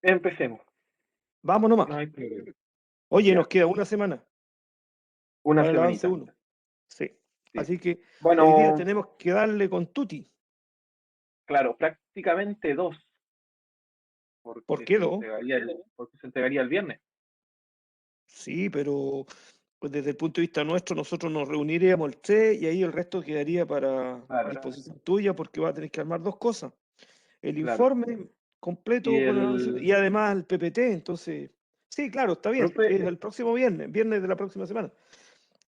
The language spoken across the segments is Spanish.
Empecemos, Vamos nomás. no hay problema. Oye, nos Ya, queda una semana una para el avance semanita. 1. Sí. Sí. Así que hoy día Bueno, tenemos que darle con tutti. claro, prácticamente dos, ¿Por qué no? porque se entregaría el viernes. Sí, pero pues, desde el punto de vista nuestro, nosotros nos reuniríamos el 3 y ahí el resto quedaría a Claro, disposición tuya porque va a tener que armar dos cosas. El claro. informe Y completo con el avance y además el PPT. Entonces, sí, claro, está bien. profe, Es el próximo viernes, viernes de la próxima semana.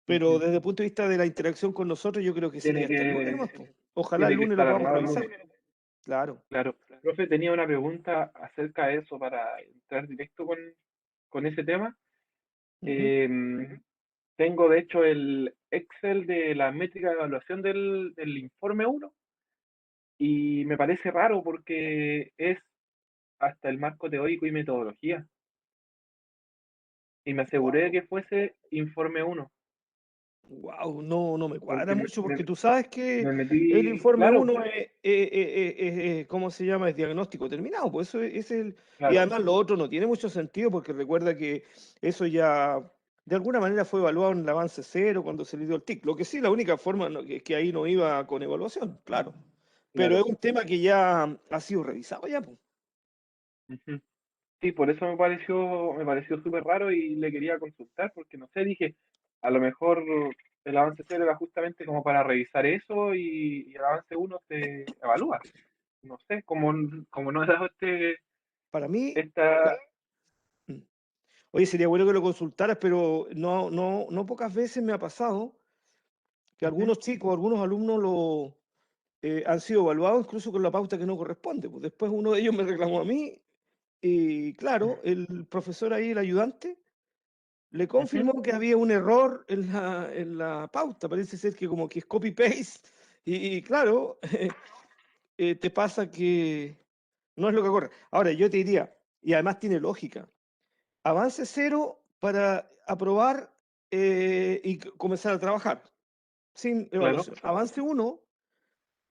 Pero ujú, desde el punto de vista de la interacción con nosotros, yo creo que tiene sería hasta el lunes nomás, que, po. Ojalá el tiene que lunes lo estar podamos armado el revisar. lunes. Claro. Claro. Profe, tenía una pregunta acerca de eso para entrar directo con ese tema. Ujú. Eh, Tengo de hecho el Excel de la métrica de evaluación del informe uno y me parece raro porque es hasta el marco teórico y metodología. Y me aseguré de Wow, que fuese informe uno wow, no, no me cuadra porque mucho porque tú sabes que me el metí, informe claro, uno ¿cómo se llama? Es diagnóstico terminado, pues eso es el... Y claro, además lo otro no tiene mucho sentido porque recuerda que eso ya de alguna manera fue evaluado en el avance cero cuando se le dio el TIC. Lo que sí, la única forma es que ahí no iba con evaluación, claro. Pero es claro. un tema que ya ha sido revisado ya, pues. Ujú. Sí, por eso me pareció súper raro y le quería consultar, porque no sé, dije, a lo mejor el avance cero era justamente como para revisar eso y el avance uno se evalúa. No sé, como no he dado Para mí, esta, mm, oye, sería bueno que lo consultaras, pero no pocas veces me ha pasado que ujú, algunos chicos, algunos alumnos han sido evaluados incluso con la pauta que no corresponde. Pues después uno de ellos me reclamó a mí y claro, el profesor ahí, el ayudante, le ujú, confirmó que había un error en la pauta. Parece ser que como que es copy-paste y claro, te pasa que no es lo que ocurre. Ahora, yo te diría, y además tiene lógica, avance cero para aprobar y comenzar a trabajar sin claro, evaluación. Avance uno,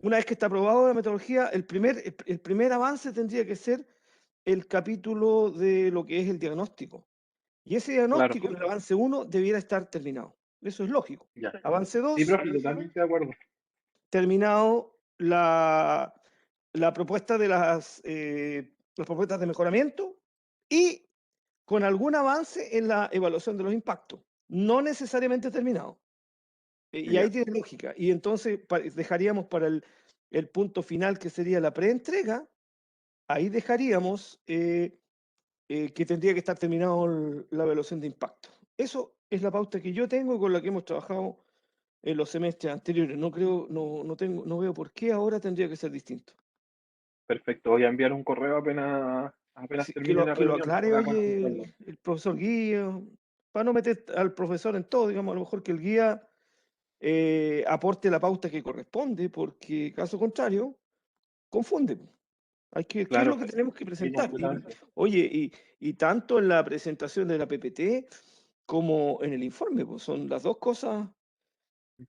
una vez que está aprobado la metodología, el primer avance tendría que ser el capítulo de lo que es el diagnóstico. Y ese claro, diagnóstico en el avance uno debiera estar terminado. Eso es lógico. ya. Avance Sí, 2 profe, totalmente de acuerdo. terminado la propuesta de las propuestas de mejoramiento y con algún avance en la evaluación de los impactos. No necesariamente terminado. Y ahí Ya, tiene lógica. Y entonces dejaríamos para el punto final, que sería la preentrega, ahí dejaríamos que tendría que estar terminado la evaluación de impacto. Eso es la pauta que yo tengo y con la que hemos trabajado en los semestres anteriores. No creo, no veo por qué ahora tendría que ser distinto. perfecto. Voy a enviar un correo apenas Sí, que termine lo, la que lo reunión aclare, para oye, consultarlo. el profesor guía, para no meter al profesor en todo, digamos, a lo mejor que el guía aporte la pauta que corresponde, porque caso contrario, confunde. ¿Qué es lo Claro, que tenemos que sí, presentar? completamente. Oye, y tanto en la presentación de la PPT como en el informe, pues son las dos cosas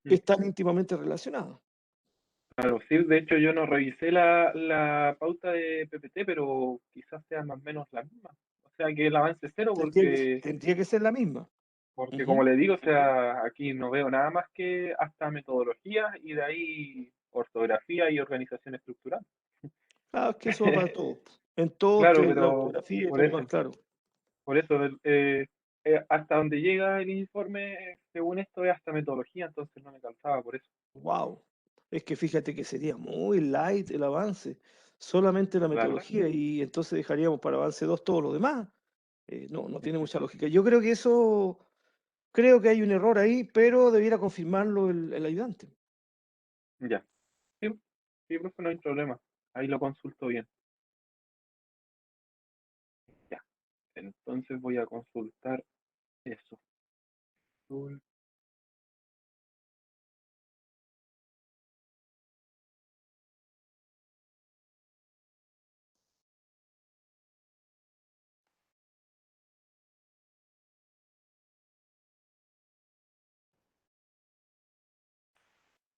que Ujú. están íntimamente relacionadas. Claro, sí, de hecho yo no revisé la pauta de PPT, pero quizás sea más o menos la misma. O sea que el avance es cero Tendría que ser la misma. porque como Ujú. le digo, o sea, aquí no veo nada más que hasta metodología y de ahí ortografía y organización estructural. Ah, es que eso va para todo. En todo, Claro, la pero ortografía y por todo lo demás, eso, claro. por eso, hasta donde llega el informe, según esto, es hasta metodología, entonces no me calzaba por eso. Wow. Es que fíjate que sería muy light el avance, solamente la Claro. metodología, y entonces dejaríamos para avance 2 todo lo demás. No tiene mucha lógica. Yo creo que eso, creo que hay un error ahí, pero debiera confirmarlo el ayudante. Ya. Sí, sí, profe, no hay problema. Ahí lo consulto bien. Ya. Entonces voy a consultar eso. Uy,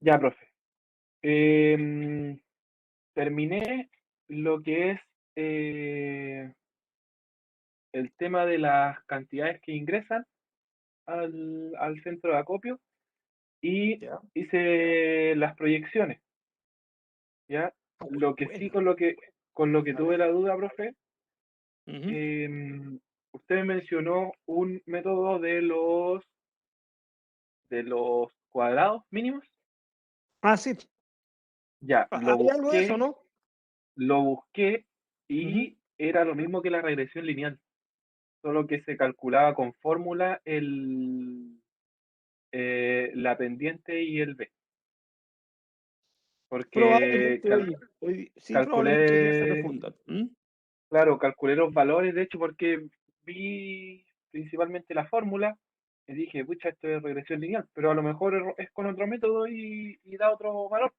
ya, profe. Em, Terminé lo que es el tema de las cantidades que ingresan al centro de acopio y Ya. hice las proyecciones, ¿ya? Ah, Lo que sí, bueno. con lo que A tuve ver. la duda, profe, Ujú. usted mencionó un método de los cuadrados mínimos. Ah, sí. Ya, ¿Hay algo de eso, no? lo busqué Ujú. y era lo mismo que la regresión lineal, solo que se calculaba con fórmula la pendiente y el B, porque Probablemente, oye, sí, probablemente hoy día se calculé, refundan. ¿Mm? claro, calculé los valores, de hecho, porque vi principalmente la fórmula y dije, pucha, esto es regresión lineal, pero a lo mejor es con otro método y da otro valor.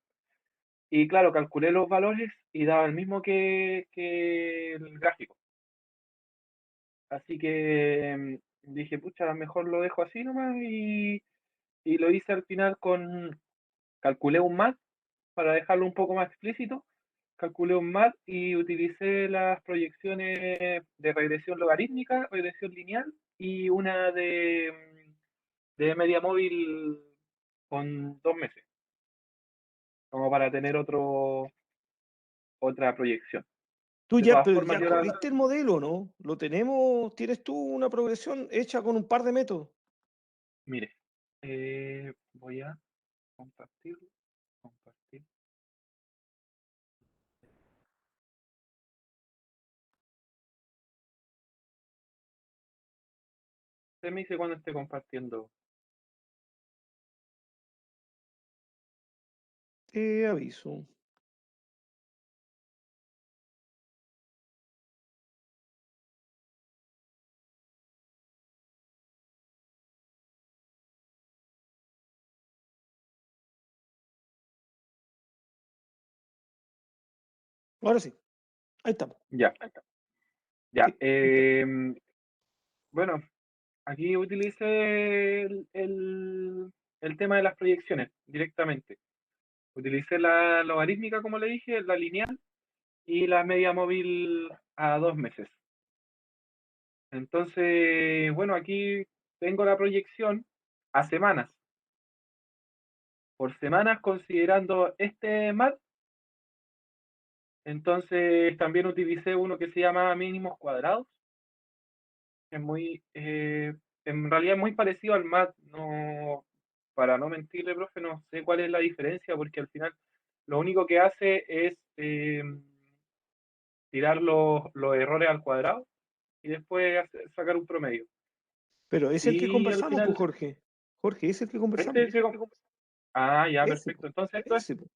Y claro, calculé los valores y daba el mismo que el gráfico. Así que dije, pucha, mejor lo dejo así nomás y lo hice al final calculé un MAT para dejarlo un poco más explícito, calculé un MAT y utilicé las proyecciones de regresión logarítmica, regresión lineal y una de media móvil con 2 meses, como para tener otra proyección. Tú De ya, todas pero formas, ya corriste el modelo, ¿no? Lo tenemos, tienes tú una progresión hecha con un par de métodos. mire, voy a compartirlo, compartir. Usted me dice cuando esté compartiendo. Te aviso. Ahora sí, ahí estamos. Ya, ya. Sí, ahí está. Bueno, aquí utilicé el tema de las proyecciones directamente. Utilicé la logarítmica, como le dije, la lineal y la media móvil a 2 meses. Entonces, bueno, aquí tengo la proyección a semanas. Por semanas, considerando este MAT, entonces también utilicé uno que se llama mínimos cuadrados. En realidad es muy parecido al MAT. No, para no mentirle, profe, no sé cuál es la diferencia, porque al final lo único que hace es tirar los errores al cuadrado y después sacar un promedio. Pero es el que Y al conversamos, pues, final, Jorge. Jorge, es el que este conversamos. es el que... Ah, ya, Ese, perfecto. pues. Entonces esto es... Ese, pues.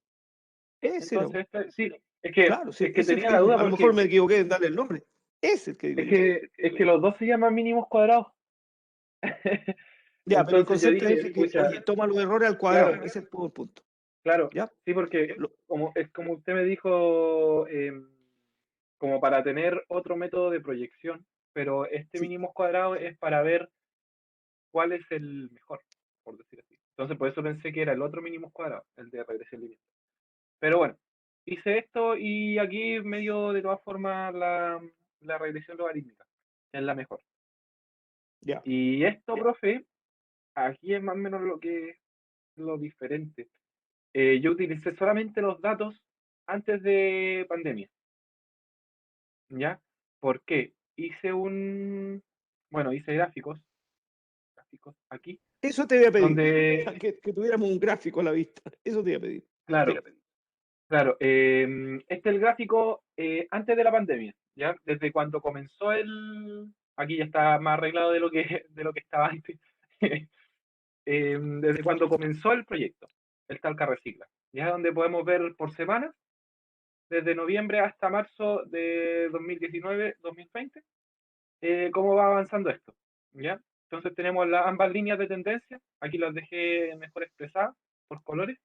Ese era, pues. Sí, es que, Claro, sí, es que es el tenía que la duda a lo mejor porque me equivoqué en darle el nombre. Es el que digo es yo. que, es que los dos se llaman mínimos cuadrados. Ya, pero el Entonces yo concepto dije, es que, pucha, oye, toma los errores al claro, cuadrado. Ese es el punto. claro, ¿Ya? sí, porque Lo- como usted me dijo, como para tener otro método de proyección, pero este sí. mínimo cuadrado es para ver cuál es el mejor, por decir así. Entonces, por eso pensé que era el otro mínimo cuadrado, el de regresión lineal. Pero bueno, hice esto y aquí me dio de todas formas la regresión logarítmica, que es la mejor. Ya. Y esto, profe, aquí es más o menos lo diferente. Yo utilicé solamente los datos antes de pandemia, ¿ya? ¿Por qué? Bueno, hice gráficos aquí, Eso te voy a pedir. donde, Que tuviéramos un gráfico a la vista. Eso te voy a pedir. claro, claro, este es el gráfico antes de la pandemia, ¿ya? Desde cuando comenzó aquí ya está más arreglado de lo que estaba antes. Desde cuando comenzó el proyecto, el Talca Recicla, ya donde podemos ver por semanas, desde noviembre hasta marzo de 2019-2020, cómo va avanzando esto, ¿ya? Entonces tenemos ambas líneas de tendencia, aquí las dejé mejor expresadas por colores,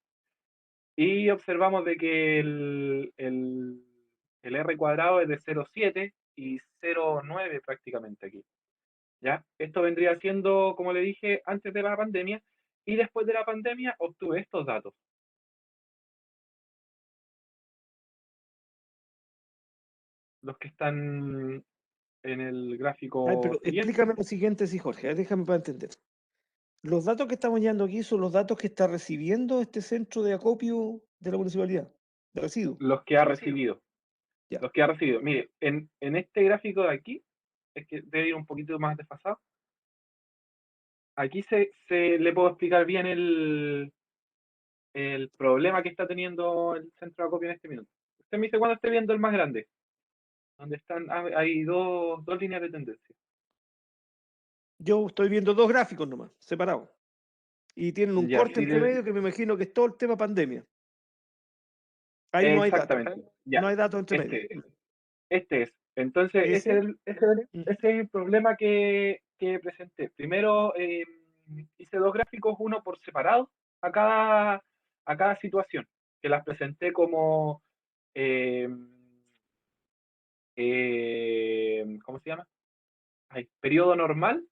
y observamos de que el R cuadrado es de 0,7 y 0,9 prácticamente aquí, ¿ya? Esto vendría siendo, como le dije, antes de la pandemia, y después de la pandemia obtuve estos datos, los que están en el Ay, gráfico pero siguiente. explícame lo siguiente, sí, Jorge, déjame para entender. Los datos que estamos llevando aquí son los datos que está recibiendo este centro de acopio de la municipalidad, de residuos. Los que ha recibido. Ya. Los que ha recibido. Mire, en este gráfico de aquí, es que debe ir un poquito más desfasado. Aquí se le puedo explicar bien el problema que está teniendo el centro de acopio en este minuto. Usted me dice cuando esté viendo el más grande, donde están, hay dos líneas de tendencia. Yo estoy viendo dos gráficos nomás, separados. Y tienen un Ya, corte sí, entre medio que me imagino que es todo el tema pandemia. Ahí no hay datos. exactamente. No Ya, hay datos entre medio. este, este es. Entonces, ese Ese. es Ujú. ese es el problema que presenté. Primero, hice dos gráficos, uno por separado, a cada situación, que las presenté como, eh, ¿cómo se llama? Ay, periodo normal,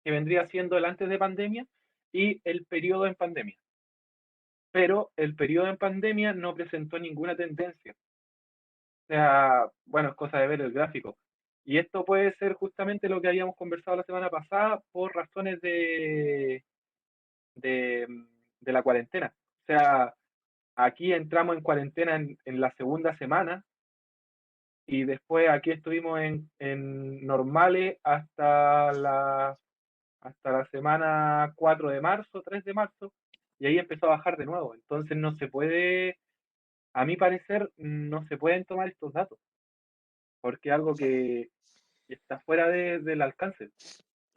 que vendría siendo el antes de pandemia, y el periodo en pandemia. Pero el periodo en pandemia no presentó ninguna tendencia. O sea, bueno, es cosa de ver el gráfico. Y esto puede ser justamente lo que habíamos conversado la semana pasada por razones de, de la cuarentena. O sea, aquí entramos en cuarentena en la segunda semana y después aquí estuvimos en normales hasta la semana 4 de marzo, 3 de marzo, y ahí empezó a bajar de nuevo. Entonces no se puede, a mi parecer, no se pueden tomar estos datos, porque es algo que está fuera del alcance.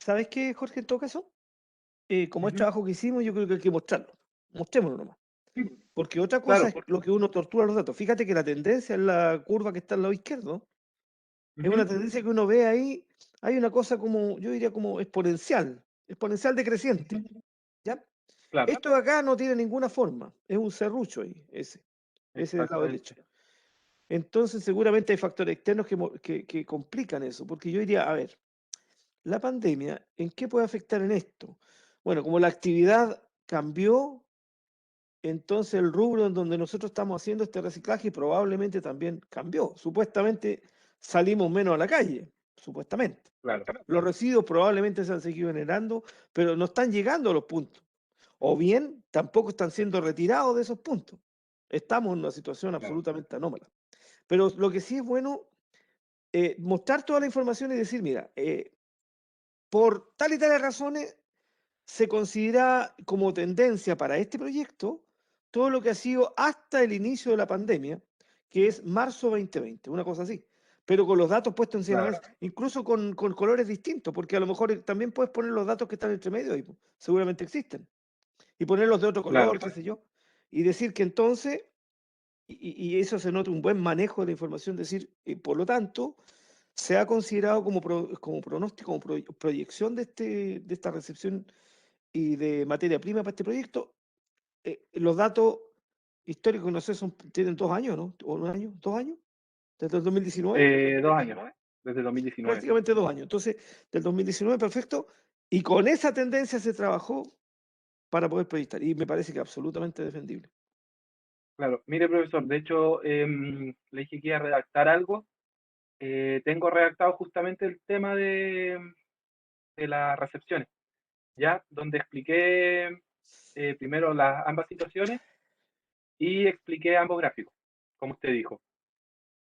¿Sabes qué, Jorge, en todo caso? Como es Ujú. trabajo que hicimos, yo creo que hay que mostrarlo. Mostrémoslo nomás. Sí, Porque otra cosa claro. es lo que uno tortura los datos. Fíjate que la tendencia en la curva que está al lado izquierdo es una Ujú. tendencia que uno ve ahí. Hay una cosa como, yo diría como exponencial decreciente. ¿Ya? Claro, Esto de acá no tiene ninguna forma. Es un serrucho ahí, ese del lado derecho. exactamente. Entonces, seguramente hay factores externos que complican eso. Porque yo diría, a ver, la pandemia, ¿en qué puede afectar en esto? Bueno, como la actividad cambió, entonces el rubro en donde nosotros estamos haciendo este reciclaje probablemente también cambió. Supuestamente salimos menos a la calle, supuestamente. Claro, Los residuos probablemente se han seguido generando, pero no están llegando a los puntos. O bien tampoco están siendo retirados de esos puntos. Estamos en una situación claro, absolutamente anómala. Pero lo que sí es bueno, mostrar toda la información y decir, mira, por tal y tales razones se considera como tendencia para este proyecto todo lo que ha sido hasta el inicio de la pandemia, que es marzo 2020, una cosa así. Pero con los datos puestos encima de la claro, mesa, incluso con colores distintos, porque a lo mejor también puedes poner los datos que están entre medio ahí, seguramente existen, y ponerlos de otro claro, color, qué sé yo, y decir que entonces, y eso se nota un buen manejo de la información, decir, por lo tanto, se ha considerado como pronóstico, como proyección de esta recepción y de materia prima para este proyecto, los datos históricos, no sé, tienen 2 años, ¿no? ¿O un año? ¿2 años? ¿Desde el 2019? 2 años, desde 2019. Prácticamente 2 años. Entonces, del 2019, perfecto. Y con esa tendencia se trabajó para poder proyectar. Y me parece que absolutamente defendible. Claro, mire profesor, de hecho le dije que iba a redactar algo. Tengo redactado justamente el tema de las recepciones, ¿ya? Donde expliqué primero las ambas situaciones y expliqué ambos gráficos, como usted dijo.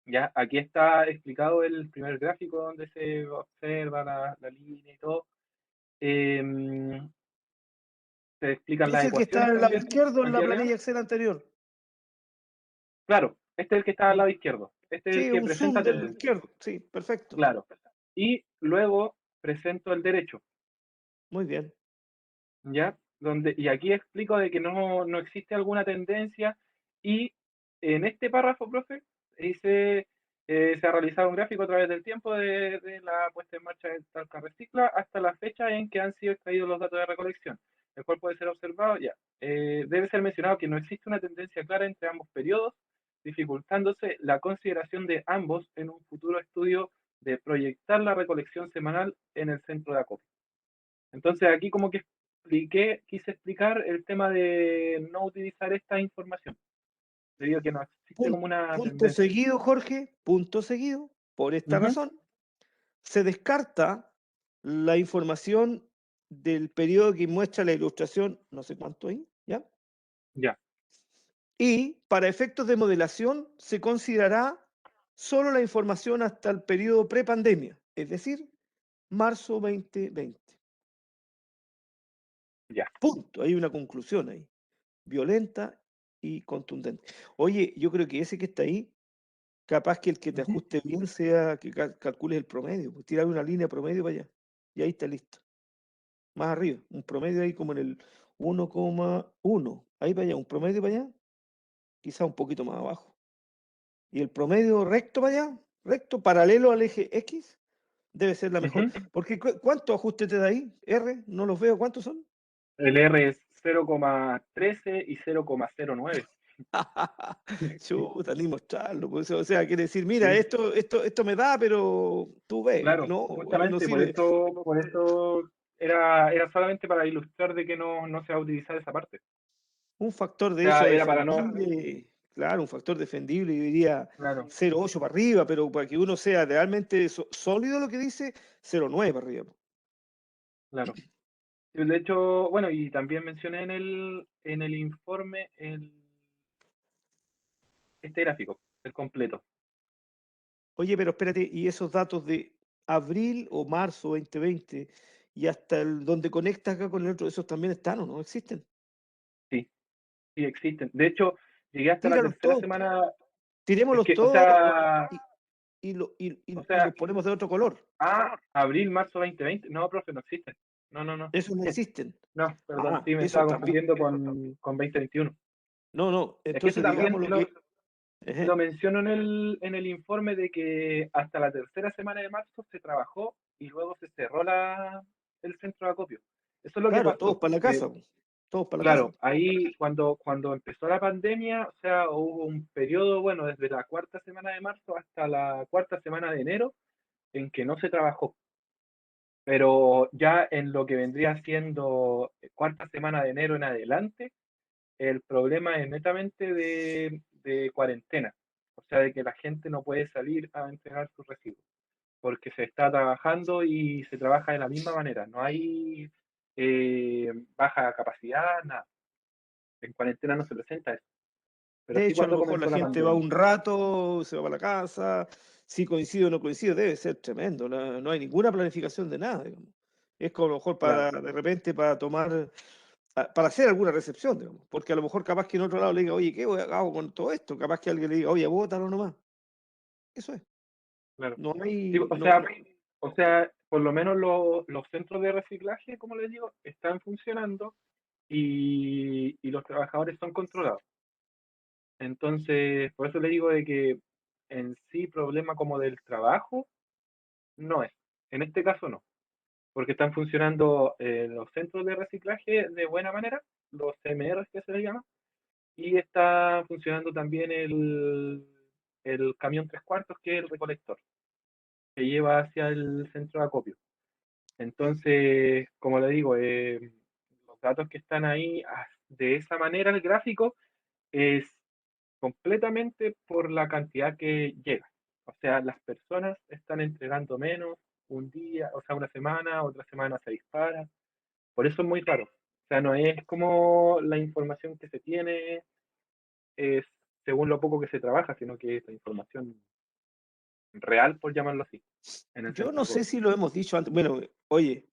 Ya, aquí está explicado el primer gráfico donde se observa la línea y todo. Em, Se explican Es las el que está ecuaciones al lado también izquierdo en aquí la arriba. planilla Excel anterior. Claro, este es el que está al Mm. lado izquierdo. Este es el Sí, que un zoom presenta del tendencia. izquierdo. Sí, perfecto. Claro. Y luego presento el derecho, Muy bien. ¿ya? Y aquí explico de que no existe alguna tendencia y en este párrafo, profe, dice, se ha realizado un gráfico a través del tiempo de la puesta en marcha del Talca Recicla hasta la fecha en que han sido extraídos los datos de recolección, el cual puede ser observado ya. Debe ser mencionado que no existe una tendencia clara entre ambos periodos, dificultándose la consideración de ambos en un futuro estudio de proyectar la recolección semanal en el centro de acopio. Entonces aquí como que quise explicar el tema de no utilizar esta información, debido a que no existe Pun- como una Punto tendencia. seguido, Jorge, punto seguido. Por esta Ujú. razón, se descarta la información del periodo que muestra la ilustración, no sé cuánto ahí, ¿ya? Ya, Y para efectos de modelación se considerará solo la información hasta el periodo prepandemia, es decir, marzo 2020. ya. Punto. Hay una conclusión ahí, violenta y contundente. Oye, yo creo que ese que está ahí, capaz que el que te Ujú, ajuste bien sea que calcules el promedio, pues tirar una línea promedio para allá. Y ahí está listo. Más arriba, un promedio ahí como en el 1,1. Ahí para allá, un promedio para allá, quizá un poquito más abajo. Y el promedio recto para allá, recto, paralelo al eje X, debe ser la mejor. ujú. Porque ¿cuántos ajustes te da ahí? R, no los veo, ¿cuántos son? El R es 0,13 y 0,09. Chuta, ni mostrarlo. Pues, o sea, quiere decir, mira, Sí, esto me da, pero tú ves, claro, no, no justamente sirve. por eso era solamente para ilustrar de que no se va a utilizar esa parte. Un factor O de sea, eso era para no, defendible, claro, un factor defendible, yo diría claro, 0,8 para arriba, pero para que uno sea realmente sólido lo que dice, 0,9 para arriba. claro. Sí, de hecho, bueno, y también mencioné en el informe este gráfico, el completo. Oye, pero espérate, ¿y esos datos de abril o marzo 2020 y hasta el donde conecta acá con el otro, esos también están o no existen? Sí, sí existen. De hecho, llegué hasta la Tíralos tercera todos, semana, es tirémoslos que, o todos sea, o y sea, los ponemos de otro color. abril, marzo 2020. No, profe, no existen. No, no, no. Esos no existen. No, perdón, Ah, sí, me eso estaba también. confundiendo con 2021. No, no, Es que eso entonces también digamos lo que... lo Ejé. menciono en el informe de que hasta la tercera semana de marzo se trabajó y luego se cerró el centro de acopio. Eso es lo que Claro, todos pasó. para la casa, po, todos para la casa. Claro, ahí cuando empezó la pandemia, o sea, hubo un periodo, bueno, desde la cuarta semana de marzo hasta la cuarta semana de enero, en que no se trabajó. Pero ya en lo que vendría siendo cuarta semana de enero en adelante, el problema es netamente de cuarentena. O sea, de que la gente no puede salir a entregar sus residuos, porque se está trabajando y se trabaja de la misma manera. No hay baja capacidad, nada. En cuarentena no se presenta eso. Pero De sí hecho, a lo cuando mejor la comenzó la gente va pandemia. un rato, se va para la casa, si coincide o no coincide, debe ser tremendo. No hay ninguna planificación de nada, digamos. Es como a lo mejor Claro, para, de repente, para tomar, para hacer alguna recepción, digamos. Porque a lo mejor capaz que en otro lado le diga, oye, hago con todo esto? Capaz que alguien le diga, oye, bótalo nomás. Eso es. claro. No Sí, hay, o no, sea, no. por lo menos los centros de reciclaje, como les digo, están funcionando y los trabajadores son controlados. Entonces, por eso le digo de que en sí problema como del trabajo no es. En este caso no, porque están funcionando los centros de reciclaje de buena manera, los CMR que se les llama, y está funcionando también el camión tres cuartos, que es el recolector, que lleva hacia el centro de acopio. Entonces, como le digo, los datos que están ahí, de esa manera el gráfico es completamente por la cantidad que llega. O sea, las personas están entregando menos un día, o sea, una semana, otra semana se dispara. Por eso es muy raro. O sea, no es como la información que se tiene es según lo poco que se trabaja, sino que es la información real, por llamarlo así, en el Yo centro no de sé acopio. si lo hemos dicho antes. Bueno, oye,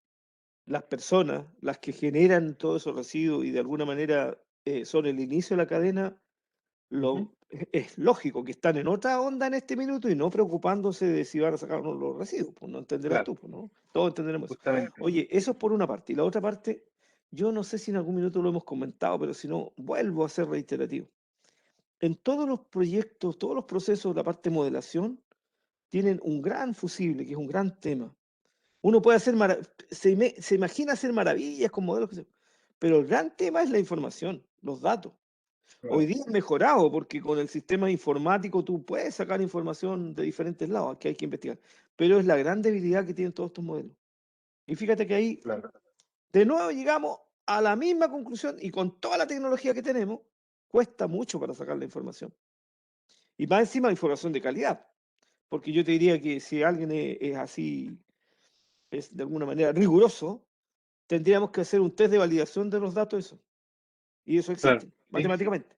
las personas, las que generan todos esos residuos y de alguna manera son el inicio de la cadena, Ujú, es lógico que están en otra onda en este minuto y no preocupándose de si van a sacar o no los residuos, pues no entenderás claro, tú, pues, ¿no? Todos entenderemos eso. justamente. Oye, eso es por una parte. Y la otra parte, yo no sé si en algún minuto lo hemos comentado, pero si no, vuelvo a ser reiterativo. En todos los proyectos, todos los procesos de la parte de modelación, tienen un gran fusible, que es un gran tema. Uno puede hacer, se imagina hacer maravillas con modelos, pero el gran tema es la información, los datos. Hoy Claro, día es mejorado porque con el sistema informático tú puedes sacar información de diferentes lados que hay que investigar, pero es la gran debilidad que tienen todos estos modelos. Y fíjate que ahí claro, de nuevo llegamos a la misma conclusión y con toda la tecnología que tenemos, cuesta mucho para sacar la información. Y más encima información de calidad, porque yo te diría que si alguien es así, es de alguna manera riguroso, tendríamos que hacer un test de validación de los datos, eso. Y eso Claro, existe, sí. matemáticamente.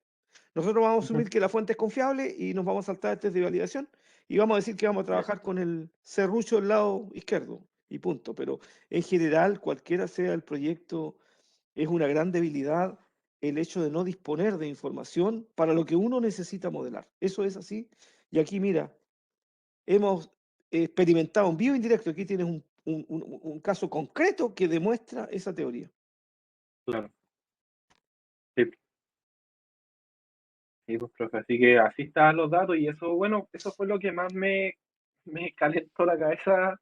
Nosotros vamos a Ujú, asumir que la fuente es confiable y nos vamos a saltar el test de validación y vamos a decir que vamos a sí, trabajar con el serrucho del lado izquierdo y punto. Pero en general, cualquiera sea el proyecto, es una gran debilidad el hecho de no disponer de información para lo que uno necesita modelar. Eso es así. Y aquí, mira, hemos experimentado en vivo e indirecto. Aquí tienes un caso concreto que demuestra esa teoría. claro. Sí, sí, pues, profe. Así que así están los datos y eso, bueno, eso fue lo que más me calentó la cabeza,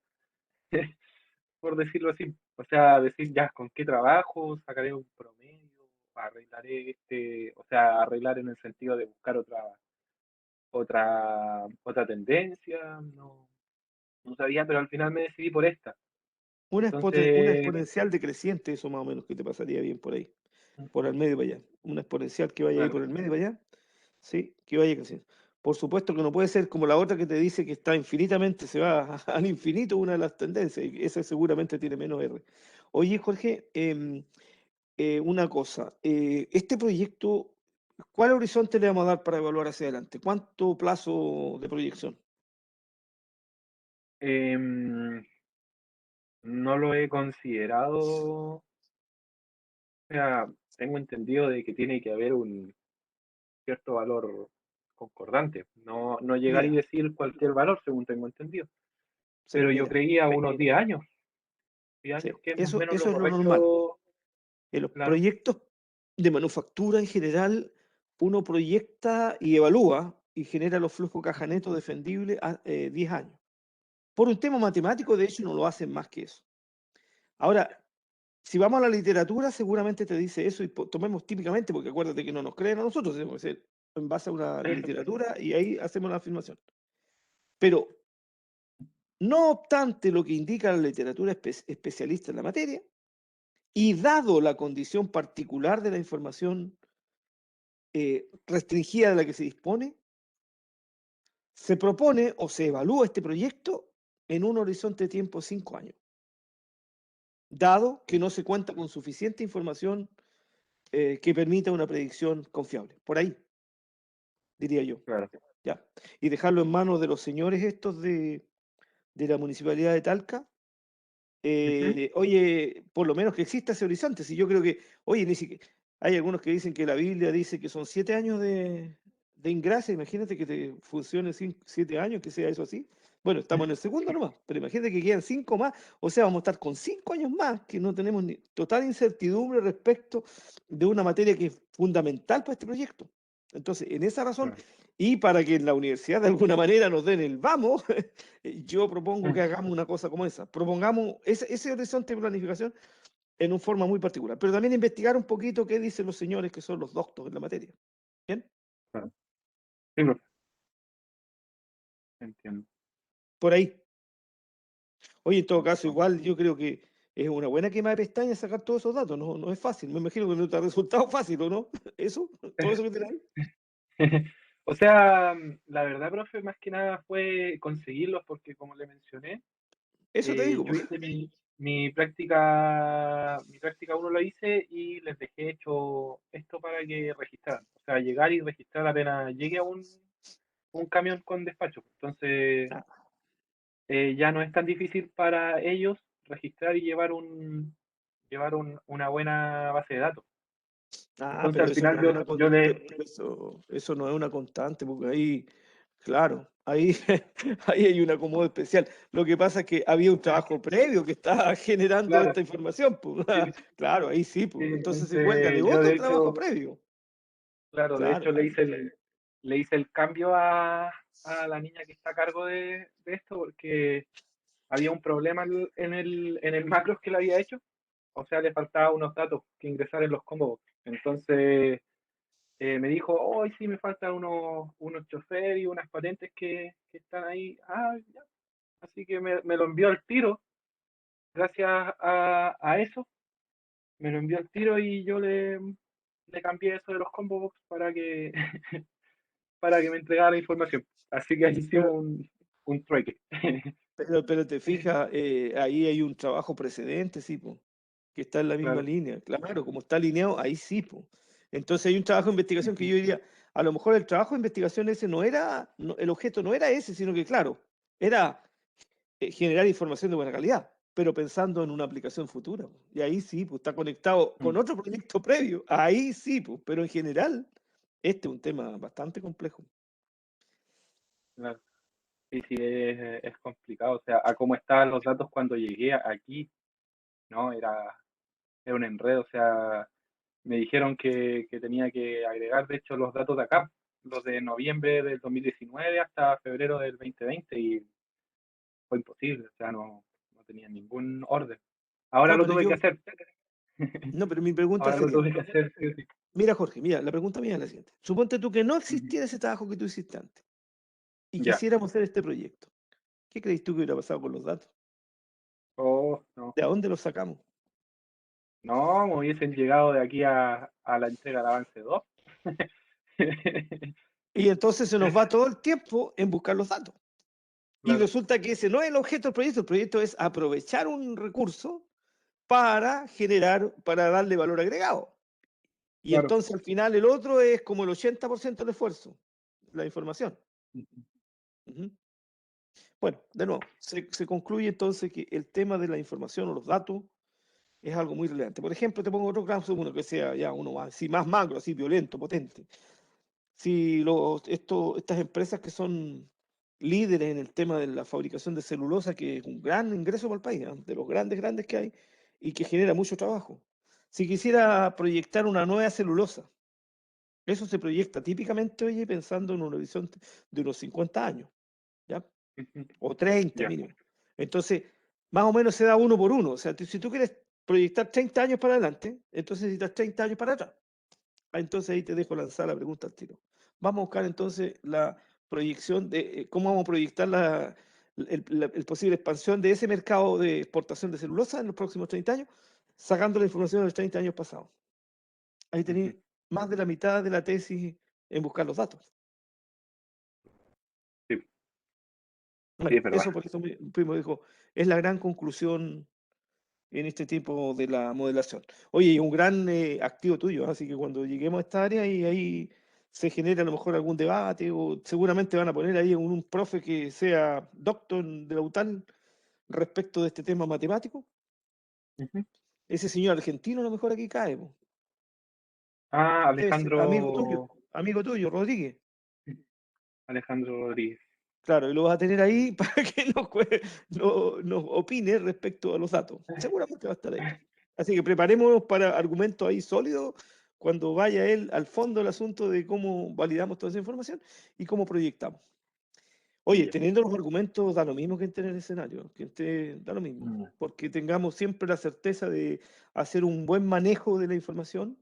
por decirlo así. O sea, decir ya con qué trabajo, sacaré un promedio, arreglaré o sea, arreglar en el sentido de buscar otra tendencia, no sabía, pero al final me decidí por esta. Una Entonces, exponencial decreciente, eso más o menos que te pasaría bien por ahí, por el medio para allá. Una exponencial que vaya ahí claro, por el medio para allá, sí, que vaya creciendo. Por supuesto que no puede ser como la otra que te dice que está infinitamente, se va al infinito una de las tendencias, y esa seguramente tiene menos R. Oye, Jorge, una cosa, este proyecto, ¿cuál horizonte le vamos a dar para evaluar hacia adelante? ¿Cuánto plazo de proyección? em, no lo he considerado, o sea, tengo entendido de que tiene que haber un cierto valor concordante, no llegar y Mira, decir cualquier valor, según tengo entendido, sí, pero yo mira, creía unos 10 años, 10 sí, años que es más o eso, menos lo eso es lo normal. correcto, En los claro. proyectos de manufactura en general, uno proyecta y evalúa y genera los flujos caja netos defendibles a 10 años. Por un tema matemático, de hecho, no lo hacen más que eso. Ahora, si vamos a la literatura, seguramente te dice eso y tomemos típicamente, porque acuérdate que no nos creen a nosotros, tenemos que ser en base a una literatura y ahí hacemos la afirmación. Pero, no obstante lo que indica la literatura especialista en la materia, y dado la condición particular de la información restringida de la que se dispone, se propone o se evalúa este proyecto en un horizonte de tiempo de 5 años, dado que no se cuenta con suficiente información que permita una predicción confiable. Por ahí, diría yo. Claro. ¿Ya? Y dejarlo en manos de los señores estos de la Municipalidad de Talca. Ujú, Oye, por lo menos que exista ese horizonte. Si yo creo que, oye, ni siquiera, hay algunos que dicen que la Biblia dice que son 7 años de ingracia. Imagínate que te funcione 7 años, que sea eso así. Bueno, estamos en el segundo nomás, pero imagínate que quedan 5 más. O sea, vamos a estar con 5 años más que no tenemos ni total incertidumbre respecto de una materia que es fundamental para este proyecto. Entonces, en esa razón, claro. y para que en la universidad de alguna manera nos den el vamos, yo propongo que hagamos una cosa como esa. Propongamos ese horizonte de planificación en una forma muy particular, pero también investigar un poquito qué dicen los señores que son los doctos en la materia. ¿Bien? Claro. Sí, profe, entiendo. Por ahí. Oye, en todo caso, Entonces, igual yo creo que es una buena quema de pestañas sacar todos esos datos. No, no es fácil. Me imagino que no te ha resultado fácil, ¿o no? Eso, todo eso que tenés ahí. o sea, la verdad, profe, más que nada fue conseguirlos porque, como le mencioné, Eso te digo, yo pues. hice mi práctica uno la hice y les dejé hecho esto para que registraran. O sea, llegar y registrar apenas llegue a un camión con despacho. Entonces, Ah, ya no es tan difícil para ellos registrar y llevar una buena base de datos. Entonces, pero al eso no final es una yo le... pero eso no es una constante, porque ahí, claro, ahí, ahí hay un acomodo especial. Lo que pasa es que había un trabajo previo que estaba generando Claro, esta información, pues. sí, Claro, ahí sí, sí, pues. Entonces se cuelga de entonces yo otro de trabajo hecho, previo. claro, de Claro, hecho le hice el cambio a la niña que está a cargo de esto porque había un problema en el macros que le había hecho, o sea, le faltaba unos datos que ingresar en los combos. Entonces me dijo, hoy sí me faltan unos choferes y unas patentes que están ahí. Ah, ya. Así que me lo envió al tiro, gracias a eso, me lo envió al tiro y yo le cambié eso de los combo box para que me entregara la información. Así que ahí hicimos pero, un trueque. Pero te fijas, ahí hay un trabajo precedente, sí, po, que está en la misma Claro. línea. Claro, como está alineado, ahí sí, po. Entonces hay un trabajo de investigación que Ujú. yo diría, a lo mejor el trabajo de investigación ese el objeto no era ese, sino que, claro, era generar información de buena calidad, pero pensando en una aplicación futura, po. Y ahí sí, pues está conectado con Mm, otro proyecto previo. Ahí sí, pues, pero en general, este es un tema bastante complejo. claro. Sí, sí, es complicado. O sea, a cómo estaban los datos cuando llegué aquí, ¿no? Era un enredo. O sea, me dijeron que tenía que agregar, de hecho, los datos de acá, los de noviembre del 2019 hasta febrero del 2020, y fue imposible. O sea, no tenía ningún orden. Ahora No, lo pero tuve que yo, hacer. no, pero mi pregunta Ahora lo sería, tuve que hacer, sí, sí. mira, Jorge, mira, la pregunta mía es la siguiente. Suponte tú que no Ujú. existiera ese trabajo que tú hiciste antes y Ya. quisiéramos hacer este proyecto. ¿Qué crees tú que hubiera pasado con los datos? Oh, no. ¿De dónde los sacamos? No, me hubiesen llegado de aquí a la entrega de avance 2. Y entonces se nos va todo el tiempo en buscar los datos. Y Claro, resulta que ese no es el objeto del proyecto. El proyecto es aprovechar un recurso para generar, para darle valor agregado. Y claro. entonces al final el otro es como el 80% del esfuerzo, la información. Ujú. Ujú. Bueno, de nuevo, se concluye entonces que el tema de la información o los datos es algo muy relevante. Por ejemplo, te pongo otro caso, uno que sea ya uno más, así, más macro, así violento, potente. Si estas empresas que son líderes en el tema de la fabricación de celulosa, que es un gran ingreso para el país, ¿ah? De los grandes que hay y que genera mucho trabajo. Si quisiera proyectar una nueva celulosa, eso se proyecta típicamente, oye, pensando en un horizonte de unos 50 años, ¿ya? Ujú. O 30 Ya. mínimo. Entonces, más o menos se da uno por uno. O sea, si tú quieres proyectar 30 años para adelante, entonces necesitas 30 años para atrás. Entonces ahí te dejo lanzar la pregunta al tiro. Vamos a buscar entonces la proyección de cómo vamos a proyectar el posible expansión de ese mercado de exportación de celulosa en los próximos 30 años, sacando la información de los 30 años pasados. Ahí Ujú. tenéis más de la mitad de la tesis en buscar los datos. Sí, sí, Bueno, es verdad. eso por eso mi primo dijo, es la gran conclusión en este tipo de la modelación. Oye, y un gran activo tuyo, así que cuando lleguemos a esta área y ahí se genera a lo mejor algún debate o seguramente van a poner ahí un profe que sea doctor de la UTAL respecto de este tema matemático. Ujú. Ese señor argentino a lo mejor aquí cae, po. Ah, Debe ser amigo tuyo, Rodríguez. Alejandro Rodríguez. Claro, y lo vas a tener ahí para que nos opine respecto a los datos. Seguramente va a estar ahí. Así que preparémonos para argumentos ahí sólidos cuando vaya él al fondo del asunto de cómo validamos toda esa información y cómo proyectamos. Oye, Ya. teniendo los argumentos da lo mismo que esté en el escenario, da lo mismo, Mm. porque tengamos siempre la certeza de hacer un buen manejo de la información,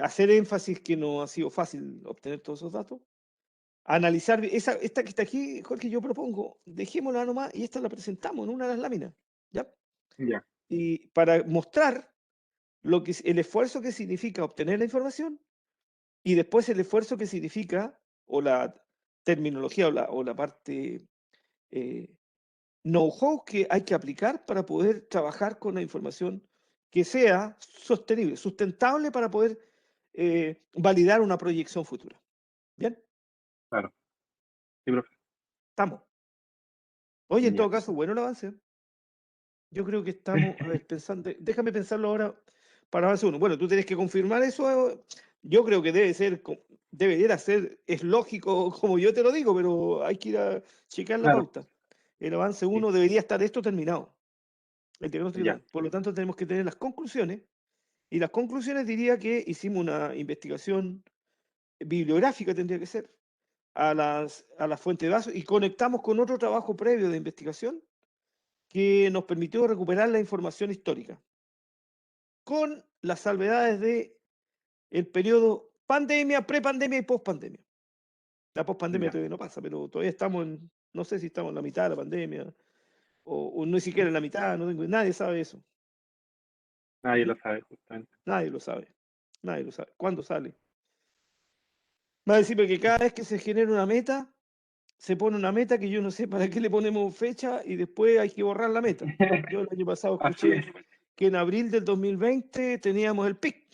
hacer énfasis que no ha sido fácil obtener todos esos datos, analizar esta que está aquí, Jorge, yo propongo, dejémosla nomás y esta la presentamos en una de las láminas, ¿ya? Ya, Y para mostrar el esfuerzo que significa obtener la información y después el esfuerzo que significa, o la terminología o la parte eh, know-how que hay que aplicar para poder trabajar con la información que sea sostenible, sustentable para poder validar una proyección futura. ¿Bien? claro. Sí, profe. Estamos. Oye, en Ya. todo caso, bueno el avance. Yo creo que estamos, a ver, pensando, déjame pensarlo ahora para avance uno. Bueno, tú tienes que confirmar eso. Yo creo que debería ser, es lógico como yo te lo digo, pero hay que ir a checar la Claro. pauta. El avance Sí. uno debería estar esto terminado, el diagnóstico Ya. terminado. Por lo tanto, tenemos que tener las conclusiones. Y las conclusiones diría que hicimos una investigación bibliográfica, tendría que ser, a las fuentes de datos y conectamos con otro trabajo previo de investigación que nos permitió recuperar la información histórica, con las salvedades de el periodo pandemia, prepandemia y pospandemia. La pospandemia Ya. todavía no pasa, pero todavía no sé si estamos en la mitad de la pandemia o no siquiera en la mitad, nadie sabe eso. Nadie Ujú. lo sabe, justamente. Nadie lo sabe. Nadie lo sabe. ¿Cuándo sale? Va a decir que cada vez que se genera una meta, se pone una meta que yo no sé para qué le ponemos fecha y después hay que borrar la meta. Yo el año pasado Así escuché es, que en abril del 2020 teníamos el pic.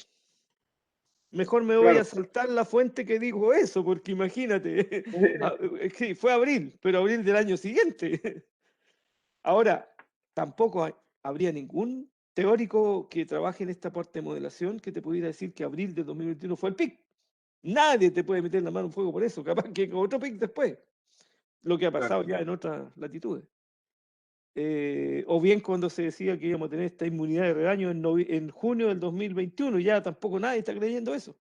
Mejor me voy a claro. saltar la fuente que dijo eso, porque imagínate, sí, fue abril, pero abril del año siguiente. Ahora, tampoco habría ningún teórico que trabaje en esta parte de modelación que te pudiera decir que abril del 2021 fue el pic. Nadie te puede meter la mano en fuego por eso, capaz que con otro pic después, lo que ha Claro, pasado ya en otras latitudes. O bien cuando se decía que íbamos a tener esta inmunidad de rebaño en junio del 2021, ya tampoco nadie está creyendo eso.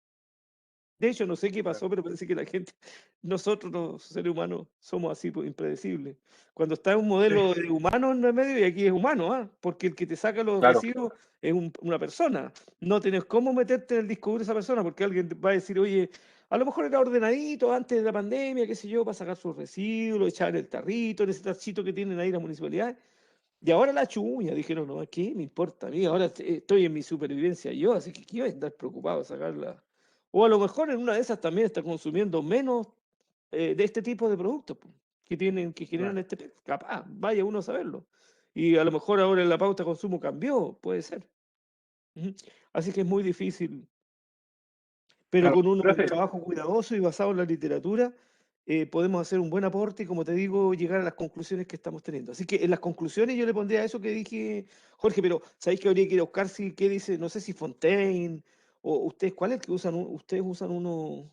De hecho, no sé qué claro, pasó, pero parece que la gente, nosotros los seres humanos, somos así pues, impredecibles. Cuando está un modelo de humano en el medio, y aquí es humano, ¿ah? Porque el que te saca los claro, residuos es una persona. No tienes cómo meterte en el disco duro de esa persona, porque alguien te va a decir, oye, a lo mejor era ordenadito antes de la pandemia, qué sé yo, para sacar sus residuos, lo echaban en el tarrito, en ese tachito que tienen ahí las municipalidades. Y ahora la chuña, dijeron, no, ¿qué me importa a mí? Ahora estoy en mi supervivencia yo, así que ¿qué voy a estar preocupado de sacarla? O a lo mejor en una de esas también está consumiendo menos de este tipo de productos po, que generan claro. este peso. Capaz, vaya uno a saberlo. Y a lo mejor ahora la pauta de consumo cambió, puede ser. Ujú. Así que es muy difícil, pero Claro, con un profe, trabajo cuidadoso y basado en la literatura, podemos hacer un buen aporte y, como te digo, llegar a las conclusiones que estamos teniendo. Así que en las conclusiones yo le pondría eso que dije, Jorge, pero ¿sabéis que habría que ir a buscar si, qué dice, no sé si Fontaine o ustedes, ¿cuál es el que usan? Ustedes usan uno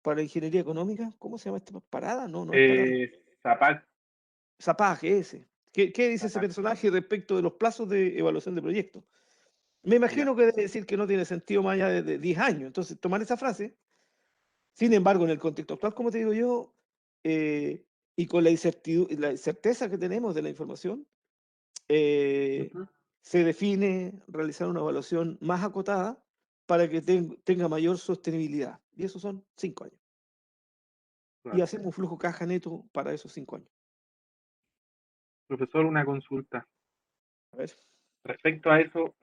para ingeniería económica, ¿cómo se llama este? ¿Parada? No, no es Parada. Zapac, Zapage ese. ¿Qué dice ese Zapac, personaje respecto de los plazos de evaluación de proyectos? Me ya. imagino que debe decir que no tiene sentido más allá de 10 años. Entonces, tomar esa frase. Sin embargo, en el contexto actual, como te digo yo, eh, y con la certeza que tenemos de la información, eh, Ujú, se define realizar una evaluación más acotada para que tenga mayor sostenibilidad. Y esos son 5 años. Y claro. hacemos un flujo caja neto para esos 5 años. Profesor, una consulta. A ver. Respecto a eso,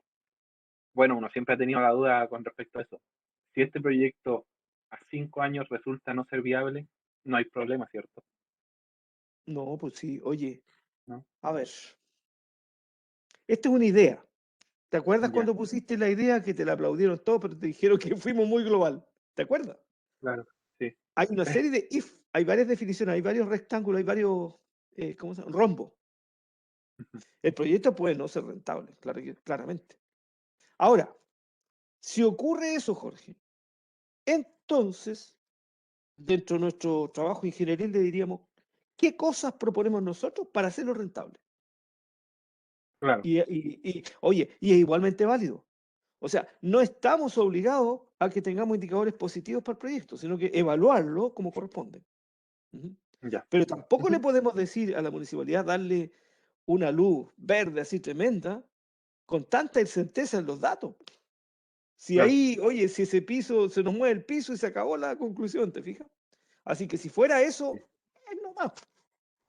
bueno, uno siempre ha tenido la duda con respecto a eso. Si este proyecto a 5 años resulta no ser viable, no hay problema, ¿cierto? No, pues sí, oye, ¿No? a ver. Esta es una idea. ¿Te acuerdas Ya, cuando pusiste la idea que te la aplaudieron todos, pero te dijeron que fuimos muy global? ¿Te acuerdas? claro, sí. Hay una serie de if, hay varias definiciones, hay varios rectángulos, hay varios, ¿cómo se llama? Rombos. Ujú, El proyecto puede no ser rentable, claramente. Ahora, si ocurre eso, Jorge, entonces, dentro de nuestro trabajo ingenieril le diríamos, ¿qué cosas proponemos nosotros para hacerlo rentable? claro, Oye, y es igualmente válido. O sea, no estamos obligados a que tengamos indicadores positivos para el proyecto, sino que evaluarlo como corresponde. Ujú. ya. Pero tampoco le Ujú, podemos decir a la municipalidad, darle una luz verde así tremenda, con tanta certeza en los datos. Si claro, ahí, oye, si ese piso, se nos mueve el piso y se acabó la conclusión, ¿te fijas? Así que si fuera sí, eso,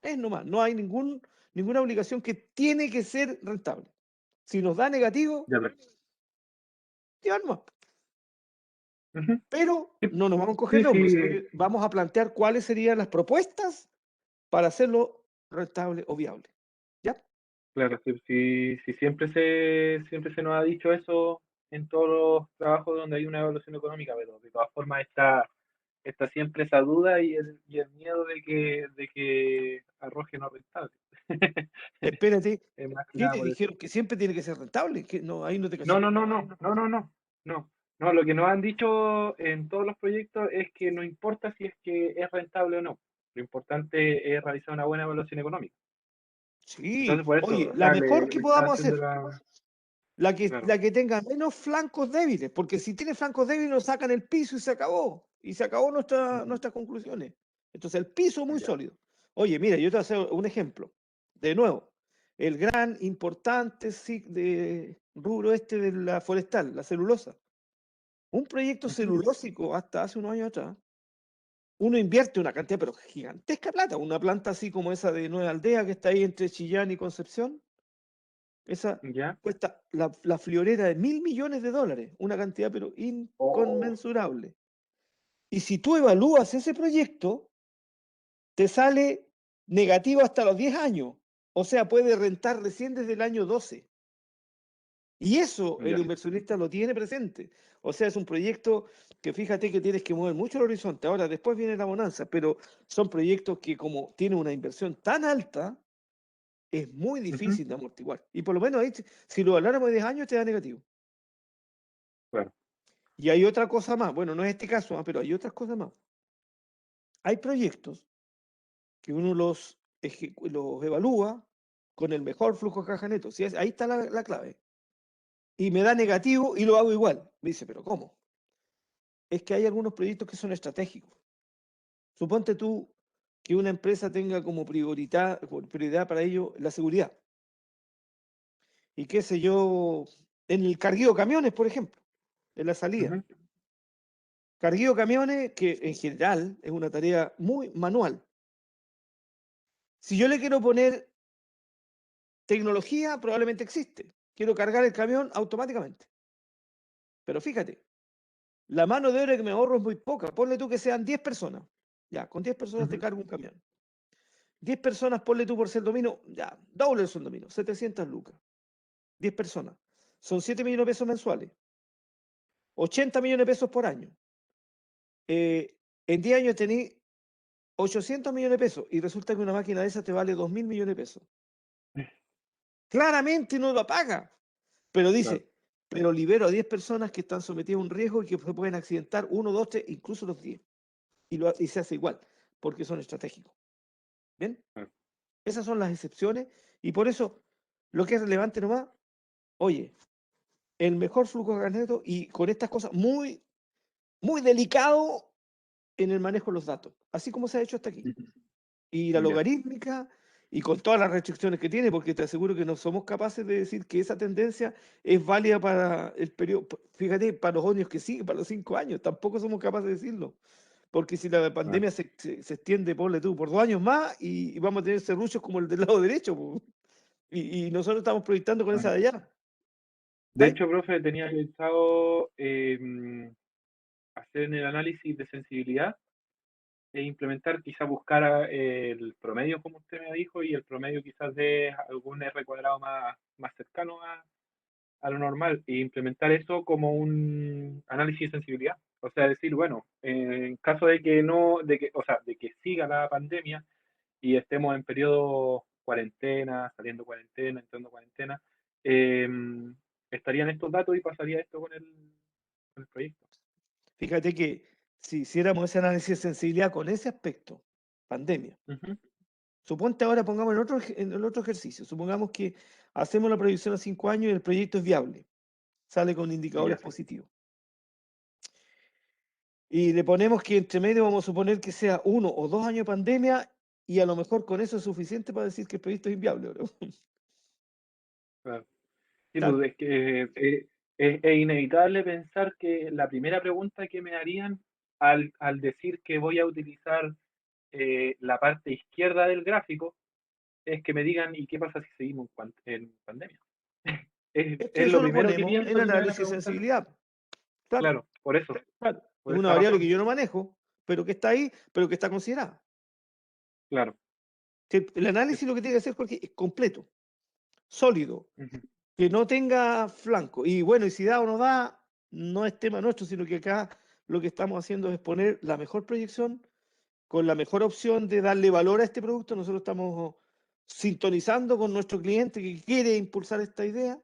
es nomás, no hay ninguna obligación que tiene que ser rentable. Si nos da negativo, ya, ya nomás. ujú, Pero sí, no nos vamos a coger sí, nombres, sino sí, que vamos a plantear cuáles serían las propuestas para hacerlo rentable o viable. ¿Ya? claro, sí, sí, sí, siempre se nos ha dicho eso en todos los trabajos donde hay una evaluación económica, pero de todas formas está siempre esa duda y el miedo de que arroje no rentable. Espérate, Es más que ¿qué nada te por eso. dijeron? ¿Que siempre tiene que ser rentable? ¿Que no, ahí no te No, caché? no, no, no, no, no, no, no. No, lo que nos han dicho en todos los proyectos es que no importa si es que es rentable o no. Lo importante es realizar una buena evaluación económica. Sí, Entonces, por eso, oye, o la sea, mejor le, que le está podamos haciendo hacer, la. la que, Claro, la que tenga menos flancos débiles, porque si tiene flancos débiles nos sacan el piso y se acabó. Y se acabó ujú, nuestras conclusiones. Entonces, el piso muy ya, sólido. Oye, mira, yo te voy a hacer un ejemplo. De nuevo, el gran, importante de rubro este de la forestal, la celulosa. Un proyecto ujú, celulósico hasta hace unos años atrás, uno invierte una cantidad, pero gigantesca de plata. Una planta así como esa de Nueva Aldea que está ahí entre Chillán y Concepción. Esa ya, cuesta la friolera de $1.000 millones, una cantidad pero oh, inconmensurable. Y si tú evalúas ese proyecto, te sale negativo hasta los 10 años. O sea, puede rentar recién desde el año 12. Y eso el Ya. inversionista lo tiene presente. O sea, es un proyecto que fíjate que tienes que mover mucho el horizonte. Ahora, después viene la bonanza, pero son proyectos que como tienen una inversión tan alta, es muy Ujú. difícil de amortiguar. Y por lo menos ahí, si lo habláramos de 10 años, te da negativo. Claro. Y hay otra cosa más. Bueno, no es este caso, pero hay otras cosas más. Hay proyectos que uno los evalúa con el mejor flujo de caja neto. Si ahí está la clave. Y me da negativo y lo hago igual. Me dice, pero ¿cómo? Es que hay algunos proyectos que son estratégicos. Suponte tú que una empresa tenga como prioridad para ello la seguridad. Y qué sé yo, en el carguío de camiones, por ejemplo, en la salida. Ujú. Carguío de camiones, que en general es una tarea muy manual. Si yo le quiero poner tecnología, probablemente existe. Quiero cargar el camión automáticamente. Pero fíjate, la mano de obra que me ahorro es muy poca. Ponle tú que sean 10 personas. Ya, con 10 personas te Ujú. cargo un camión. 10 personas, ponle tú por ser domino, ya, doble el sueldo mínimo, 700 lucas. 10 personas. Son 7 millones de pesos mensuales. 80 millones de pesos por año. En 10 años tenés 800 millones de pesos y resulta que una máquina de esas te vale 2.000 millones de pesos. Claramente no lo paga, pero Claro. dice, pero libero a 10 personas que están sometidas a un riesgo y que se pueden accidentar, uno, dos, tres, incluso los 10. Y se hace igual, porque son estratégicos. ¿Bien? Claro. Esas son las excepciones y por eso lo que es relevante nomás, oye, el mejor flujo de neto y con estas cosas muy, muy delicado en el manejo de los datos, así como se ha hecho hasta aquí. Ujú. Y la Ya. logarítmica y con todas las restricciones que tiene, porque te aseguro que no somos capaces de decir que esa tendencia es válida para el periodo, fíjate, para los años que siguen, para los 5 años, tampoco somos capaces de decirlo. Porque si la Claro. pandemia se extiende, ponle tú, por 2 años más y vamos a tener serruchos como el del lado derecho, po. Y nosotros estamos proyectando con esa Claro. de allá. De ¿Ay? hecho, profe, tenía pensado hacer el análisis de sensibilidad e implementar, quizás buscar el promedio, como usted me dijo, y el promedio quizás de algún R cuadrado más cercano a lo normal, e implementar eso como un análisis de sensibilidad. O sea, decir, bueno, en caso de que no, o sea, de que siga la pandemia y estemos en periodo cuarentena, saliendo cuarentena, entrando cuarentena, eh, estarían estos datos y pasaría esto con el proyecto. Fíjate que si hiciéramos ese análisis de sensibilidad con ese aspecto, pandemia, Ujú. suponte ahora, pongamos en el otro ejercicio, supongamos que hacemos la proyección a 5 años y el proyecto es viable, sale con indicadores Ya. positivos. Y le ponemos que entre medio vamos a suponer que sea 1 o 2 años de pandemia y a lo mejor con eso es suficiente para decir que el proyecto es inviable, bro. Claro. Sí, Claro. pues es que es inevitable pensar que la primera pregunta que me harían al decir que voy a utilizar la parte izquierda del gráfico es que me digan, ¿y qué pasa si seguimos en pandemia? Es que Es lo eso lo primero que ponemos en pienso que me van a análisis de preguntar. sensibilidad. Claro, Claro, por eso, claro. Es por una esa variable que razón. yo no manejo, pero que está ahí, pero que está considerada. Claro. Que el Es- análisis lo que tiene que ser es completo, sólido, ujú. que no tenga flanco. Y bueno, y si da o no da, no es tema nuestro, sino que acá lo que estamos haciendo es poner la mejor proyección con la mejor opción de darle valor a este producto. Nosotros estamos sintonizando con nuestro cliente que quiere impulsar esta idea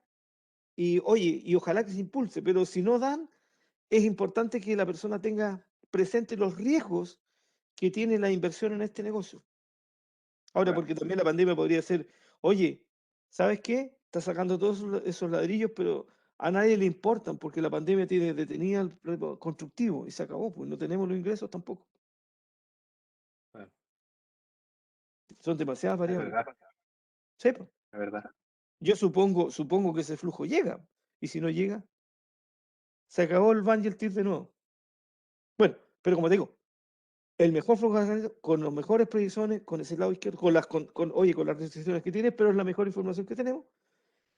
y oye, y ojalá que se impulse, pero si no dan, es importante que la persona tenga presente los riesgos que tiene la inversión en este negocio. Ahora, Claro. porque también la pandemia podría ser, oye, ¿sabes qué? Está sacando todos esos ladrillos, pero a nadie le importan porque la pandemia tiene detenida el proyecto constructivo y se acabó, pues no tenemos los ingresos tampoco. Claro. Son demasiadas Es variables. verdad, Sí, pues. es verdad. Yo supongo que ese flujo llega, y si no llega, se acabó el ban y el TIR de nuevo. Bueno, pero como te digo, el mejor flujo de caja con las mejores predicciones, con ese lado izquierdo, oye, con las restricciones que tiene, pero es la mejor información que tenemos.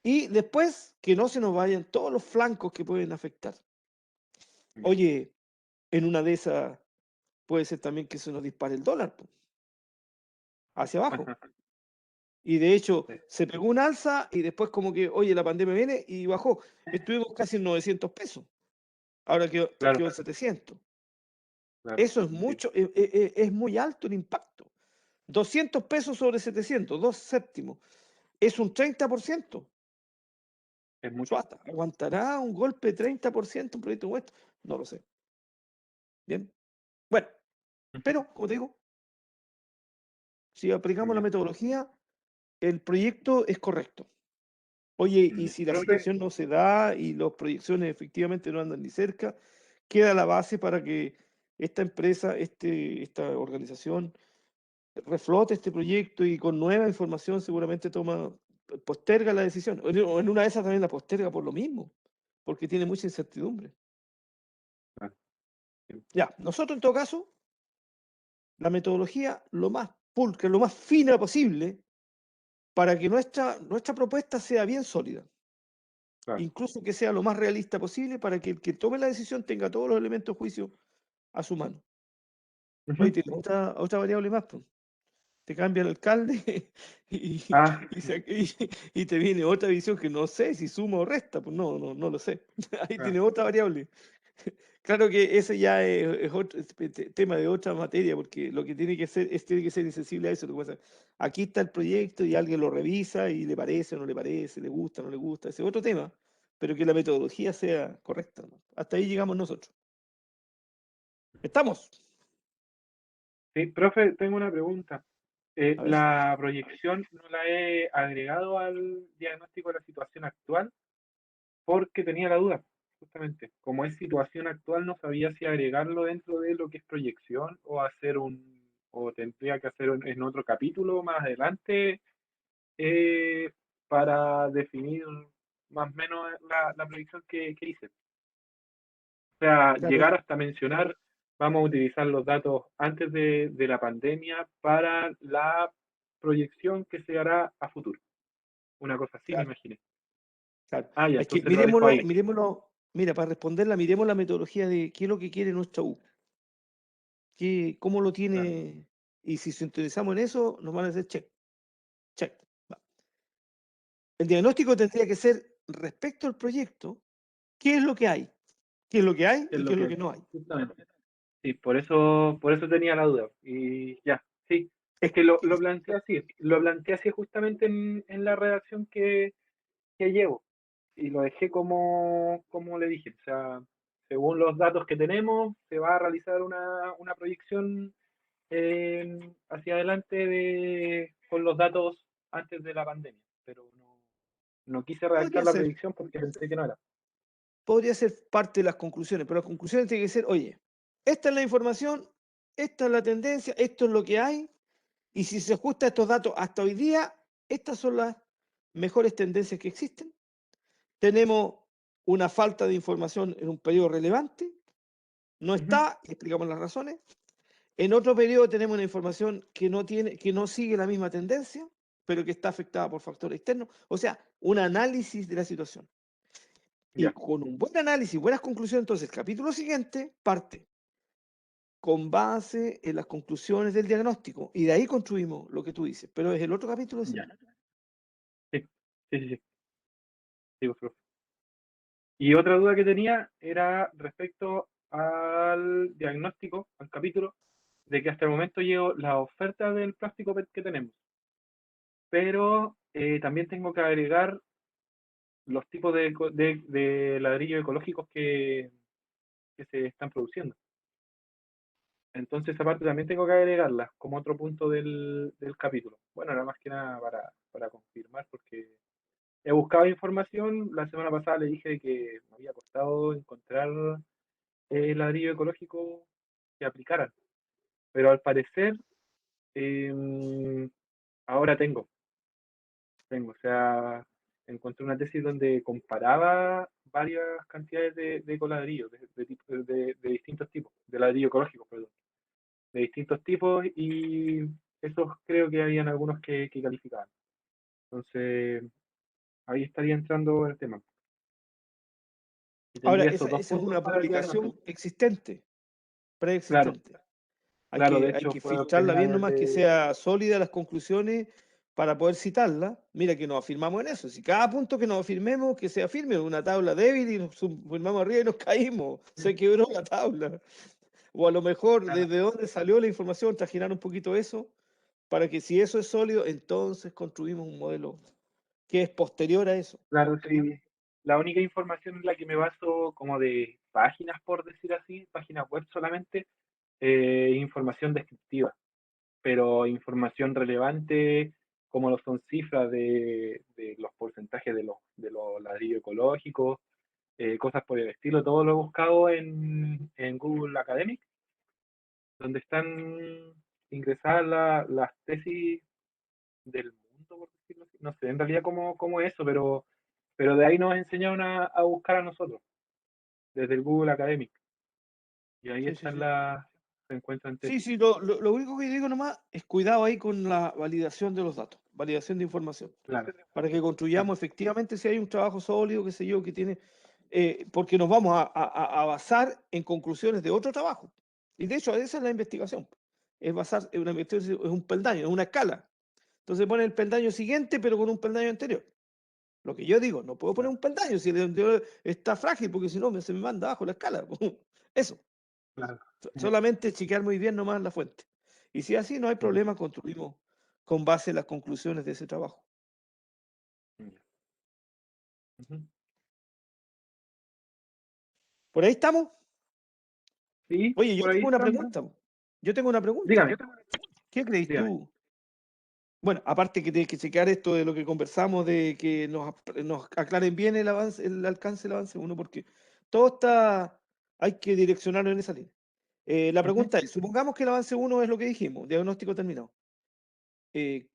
Y después que no se nos vayan todos los flancos que pueden afectar. Ya. Oye, en una de esas puede ser también que se nos dispare el dólar, po. hacia abajo. Ajá, Y de hecho, sí, se pegó un alza y después como que, oye, la pandemia viene y bajó. Estuvimos casi en 900 pesos. Ahora claro, quedó en 700. claro. Eso es Sí, mucho, es muy alto el impacto. 200 pesos sobre 700, 2/7. Es un 30%. es mucho. Suata, ¿aguantará un golpe de 30% un proyecto como esto? No lo sé. Bien. Bueno, Ujú, pero, como te digo, si aplicamos la ya. metodología, el proyecto es correcto. Oye, y Ya. si la Profe, situación no se da y las proyecciones efectivamente no andan ni cerca, queda la base para que esta empresa, esta organización, reflote este proyecto y con nueva información seguramente posterga la decisión. O en una de esas también la posterga por lo mismo, porque tiene mucha incertidumbre. claro, sí, Ya, nosotros en todo caso, la metodología lo más pulcra, lo más fina posible para que nuestra propuesta sea bien sólida. claro. Incluso que sea lo más realista posible para que el que tome la decisión tenga todos los elementos de juicio a su mano. Oye, Ujú. tiene otra variable más, pues. Te cambia el alcalde y, Ah, y te viene otra visión que no sé si suma o resta, pues no lo sé. Ahí claro, tiene otra variable. Claro que ese ya es otro tema de otra materia, porque lo que tiene que ser insensible a eso. Lo que pasa, aquí está el proyecto y alguien lo revisa y le parece o no le parece, le gusta o no le gusta, ese es otro tema, pero que la metodología sea correcta, ¿no? Hasta ahí llegamos nosotros. ¿Estamos? sí, profe, tengo una pregunta. A ver. La proyección no la he agregado al diagnóstico de la situación actual porque tenía la duda, justamente. Como es situación actual, no sabía si agregarlo dentro de lo que es proyección o o tendría que hacer en otro capítulo más adelante eh, para definir más o menos la proyección que hice. O sea, Claro, llegar hasta mencionar, vamos a utilizar los datos antes de la pandemia para la proyección que se hará a futuro. Una cosa así, me claro, imaginé. claro. Ah, ya, Es que entonces lo dejo ahí. mira, para responderla, miremos la metodología de qué es lo que quiere nuestra U, cómo lo Claro, tiene, y si sintonizamos en eso, nos van a hacer check, check. Va. El diagnóstico tendría que ser respecto al proyecto, ¿qué es lo que hay? ¿Qué es lo que hay es y qué lo es lo que, que no hay? justamente. Sí, por eso tenía la duda. Y ya, sí. Es Es que que- lo planteé así justamente en la redacción que llevo. Y lo dejé como le dije. O sea, según los datos que tenemos, se va a realizar una proyección hacia adelante con los datos antes de la pandemia. Pero no quise redactar podría la ser, predicción porque pensé que no era. podría ser parte de las conclusiones, pero las conclusiones tienen que ser, oye, esta es la información, esta es la tendencia, esto es lo que hay, y si se ajusta a estos datos hasta hoy día, estas son las mejores tendencias que existen. Tenemos una falta de información en un periodo relevante, no Ujú, está, y explicamos las razones. En otro periodo tenemos una información que no sigue la misma tendencia, pero que está afectada por factores externos. O sea, un análisis de la situación. Y ya, con un buen análisis, buenas conclusiones, entonces el capítulo siguiente parte con base en las conclusiones del diagnóstico. Y de ahí construimos lo que tú dices. Pero es el otro capítulo ese. ya. Sí, sí, sí, sí. Sí, pues, profe. Y otra duda que tenía era respecto al diagnóstico, al capítulo, de que hasta el momento llevo la oferta del plástico PET que tenemos, pero también tengo que agregar los tipos de ladrillos ecológicos que se están produciendo. Entonces, esa parte también tengo que agregarla como otro punto del capítulo. Bueno, era más que nada para confirmar, porque he buscado información. La semana pasada le dije que me había costado encontrar ladrillo ecológico que aplicaran. Pero al parecer, eh, ahora tengo. O sea, encontré una tesis donde comparaba varias cantidades de ecoladrillos, de distintos tipos, de ladrillo ecológico, perdón, de distintos tipos, y esos creo que habían algunos que calificaban. Entonces, ahí estaría entrando el tema. Y Ahora, tendría esa esos dos es puntos una para el publicación diagnóstico. existente, Claro, preexistente. Claro, de Hay hecho que fue filtrarla bien opiniones nomás, que de... sea sólida las conclusiones para poder citarla. Mira que nos afirmamos en eso. Si cada punto que nos afirmemos, que sea firme, una tabla débil y nos firmamos arriba y nos caímos, se quebró la tabla. O a lo mejor Claro, desde dónde salió la información, trajinar un poquito eso, para que si eso es sólido, entonces construimos un modelo que es posterior a eso. claro, sí. La única información en la que me baso como de páginas, por decir así, páginas web solamente, información descriptiva, pero información relevante, como lo son cifras de los porcentajes de los ladrillos ecológicos, cosas por el estilo, todo lo he buscado en Google Academic, donde están ingresadas las tesis del mundo, por decirlo así. No sé en realidad cómo es eso, pero de ahí nos enseñaron a buscar a nosotros, desde el Google Academic. Y ahí Sí, sí, están sí. se encuentran Sí, tesis. sí, lo único que digo nomás es cuidado ahí con la validación de los datos, validación de información, Claro, para que claro, construyamos efectivamente si hay un trabajo sólido, qué sé yo, que tiene, porque nos vamos a basar en conclusiones de otro trabajo. Y de hecho, esa es la investigación. Es basar en una investigación, es un peldaño, es una escala. Entonces pone el peldaño siguiente, pero con un peldaño anterior. Lo que yo digo, no puedo poner claro, un peldaño si el anterior está frágil, porque si no se me manda abajo la escala. Eso. claro. Solamente chequear muy bien nomás la fuente. Y si así no hay Ya, problema, construimos con base en las conclusiones de ese trabajo. ya. Ujú. ¿Por ahí estamos? Sí, Oye, yo por ahí tengo una estamos. pregunta. Yo tengo una pregunta. Dígame, ¿Qué crees dígame. tú? Bueno, aparte que tienes que chequear esto de lo que conversamos, de que nos aclaren bien el avance, el alcance del avance uno, porque todo está, hay que direccionarlo en esa línea. La Ujú. pregunta es, supongamos que el avance uno es lo que dijimos, diagnóstico terminado.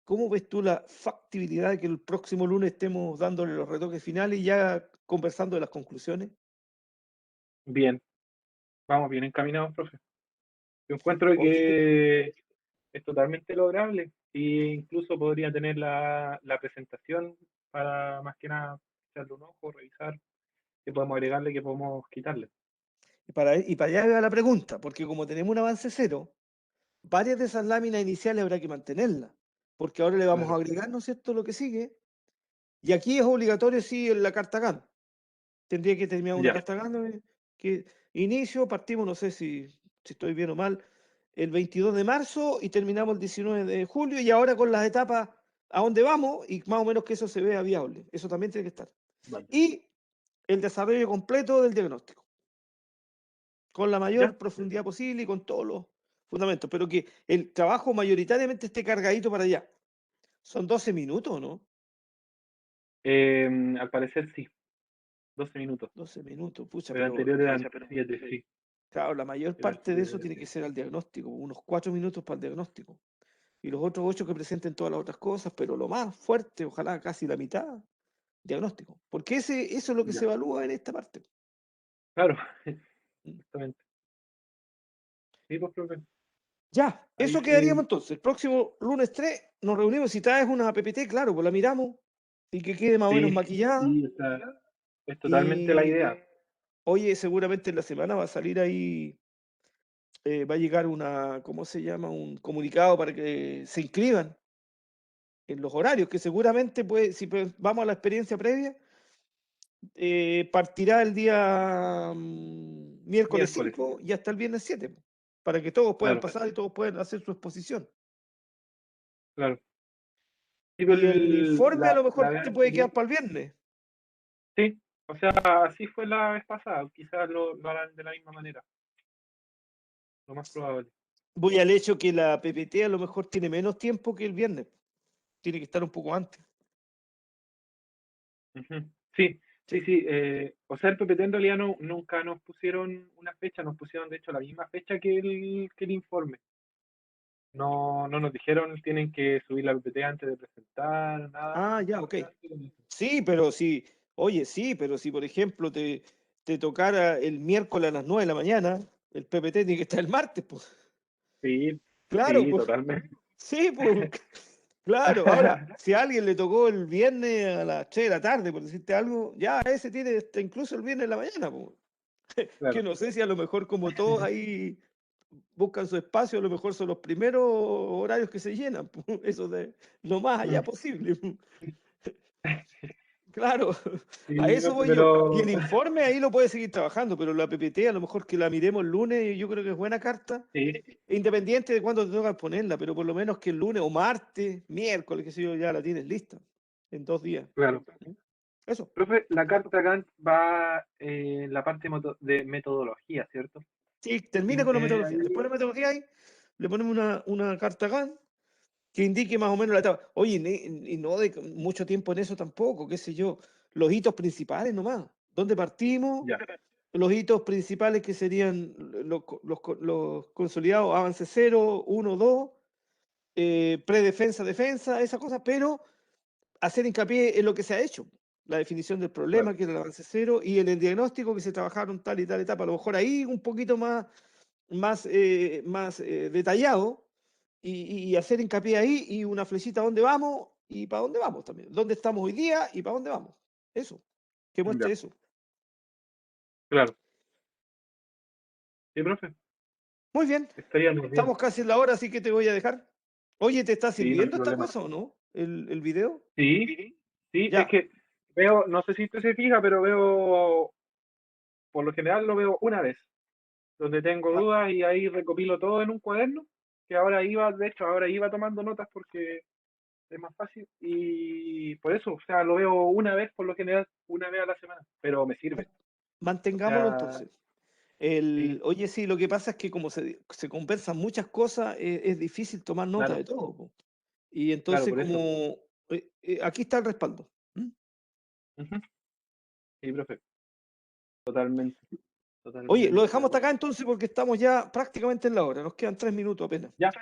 ¿Cómo ves tú la factibilidad de que el próximo lunes estemos dándole los retoques finales y ya conversando de las conclusiones? Bien, vamos bien encaminados, profe. Yo encuentro Oye, que es totalmente lograble e incluso podría tener la presentación para más que nada echarle un ojo, revisar qué podemos agregarle, qué podemos quitarle. y para allá va la pregunta, porque como tenemos un avance cero, varias de esas láminas iniciales habrá que mantenerlas, porque ahora le vamos a Claro, agregar, ¿no es cierto?, lo que sigue. Y aquí es obligatorio, sí, en la carta GAN. Tendría que terminar una ya, carta GAN, que inicio, partimos, no sé si estoy bien o mal, el 22 de marzo y terminamos el 19 de julio y ahora con las etapas a dónde vamos y más o menos que eso se vea viable. Eso también tiene que estar. vale. Y el desarrollo completo del diagnóstico, con la Ya. mayor profundidad posible y con todos los fundamentos, pero que el trabajo mayoritariamente esté cargadito para allá. Son 12 minutos, ¿no? Al parecer sí, 12 minutos. 12 minutos, pucha, El pero anterior eran 7, sí. claro, la mayor El parte de anterior eso era tiene que 7. ser al diagnóstico, unos 4 minutos para el diagnóstico. Y los otros 8 que presenten todas las otras cosas, pero lo más fuerte, ojalá casi la mitad, diagnóstico. Porque eso es lo que se Ya, evalúa en esta parte. claro, Mm. exactamente. Sí, pues, profe. Ya, Ahí eso quedaríamos sí, entonces. El próximo lunes 3 nos reunimos. Si traes una PPT, claro, pues la miramos y que quede más o menos sí, maquillada. sí, es totalmente la Y idea. oye, seguramente en la semana va a salir ahí, va a llegar una, ¿cómo se llama? Un comunicado para que se inscriban en los horarios, que seguramente, pues, si vamos a la experiencia previa, partirá el día miércoles Miércoles, 5 y hasta el viernes 7, po, para que todos puedan claro, pasar y todos puedan hacer su exposición. claro. Sí, pero Y el informe a lo la mejor vez te puede anterior, quedar para el viernes. sí, o sea, así fue la vez pasada, quizás lo harán de la misma manera, lo más probable. Voy al hecho que la PPT a lo mejor tiene menos tiempo que el viernes, tiene que estar un poco antes. Ujú. Sí, Sí. sí, sí, o sea, el PPT en realidad nunca nos pusieron una fecha, nos pusieron de hecho la misma fecha que el informe. No nos dijeron tienen que subir la PPT antes de presentar, nada, Ah, ya, nada ok. relacionado con eso. Sí, pero sí, oye, sí, pero si por ejemplo te tocara el miércoles a las 9 de la mañana, el PPT tiene que estar el martes, pues. Sí, Claro, sí, pues. totalmente. Sí, pues. Claro. Ahora, si a alguien le tocó el viernes a las 3 de la tarde, por decirte algo, ya ese tiene incluso el viernes en la mañana, pues. Que Claro, no sé si a lo mejor como todos ahí buscan su espacio, a lo mejor son los primeros horarios que se llenan, eso de lo más allá Mm. posible. Claro, a Sí, eso voy yo. Y el pero informe ahí lo puede seguir trabajando, pero la PPT a lo mejor que la miremos el lunes, yo creo que es buena carta, sí, independiente de cuándo te toca ponerla, pero por lo menos que el lunes o martes, miércoles, que sé yo, ya la tienes lista en 2 días. claro. Eso. Profe, la carta Gantt va en la parte de metodología, ¿cierto? Sí, termina con la Tiene metodología. Después de ahí, la metodología ahí, le ponemos una carta GAN que indique más o menos la etapa. Oye, y no de mucho tiempo en eso tampoco, qué sé yo. Los hitos principales nomás. ¿Dónde partimos? ya, Los hitos principales que serían los consolidados, avance 0, 1, 2, predefensa, defensa, esa cosa, pero hacer hincapié en lo que se ha hecho. La definición del claro, problema, que era el avance 0, y en el diagnóstico que se trabajaron tal y tal etapa. A lo mejor ahí un poquito más detallado y hacer hincapié ahí y una flechita a dónde vamos y para dónde vamos también. ¿Dónde estamos hoy día y para dónde vamos? Eso, que muestre ya, eso. claro. Sí, profe, Muy bien, estaríamos bien. estamos casi en la hora, así que te voy a dejar. Oye, ¿te está Sí, no hay sirviendo esta problema. cosa o no? ¿El video? Sí, sí, es Ya, que veo, no sé si usted se fija, pero veo, por lo general lo veo una vez, donde tengo ah, dudas y ahí recopilo todo en un cuaderno, que ahora iba, de hecho, ahora iba tomando notas porque es más fácil y por eso, o sea, lo veo una vez por lo general, una vez a la semana, pero me sirve. O mantengámoslo sea, entonces. sí, Oye, sí, lo que pasa es que como se compensan muchas cosas, es difícil tomar nota de claro, todo, po. Y claro, entonces por eso. como aquí está el respaldo. ¿M? Ujú. Sí, profe, totalmente, Oye, lo totalmente de dejamos hasta acuerdo. acá entonces porque estamos ya prácticamente en la hora, nos quedan 3 minutos apenas. Ya, sí,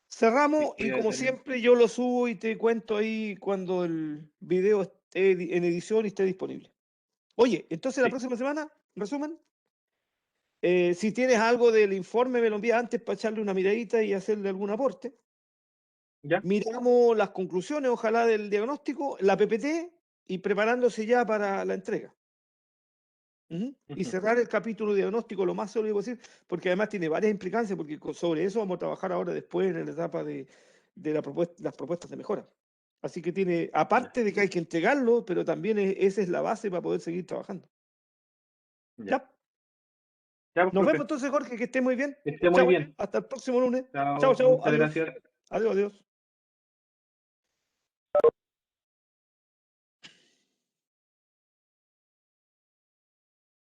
Cerramos y voy a como detener. siempre yo lo subo y te cuento ahí cuando el video esté en edición y esté disponible. Oye, entonces la Sí, próxima semana, resumen, si tienes algo del informe me lo envías antes para echarle una miradita y hacerle algún aporte. ya. Miramos las conclusiones, ojalá del diagnóstico, la PPT y preparándose ya para la entrega. Ujú. Y Ujú. cerrar el capítulo diagnóstico lo más sólido posible, porque además tiene varias implicancias, porque sobre eso vamos a trabajar ahora después en la etapa de las propuestas de mejora. Así que tiene, Ya, aparte de que hay que entregarlo, pero también esa es la base para poder seguir trabajando. ya. Ya, Ya, pues, nos vemos profe, entonces, Jorge, que esté muy bien. que esté muy Chao, bien. hasta el próximo lunes. Chao, Chao, chao, muchas adiós. gracias. Adiós, adiós.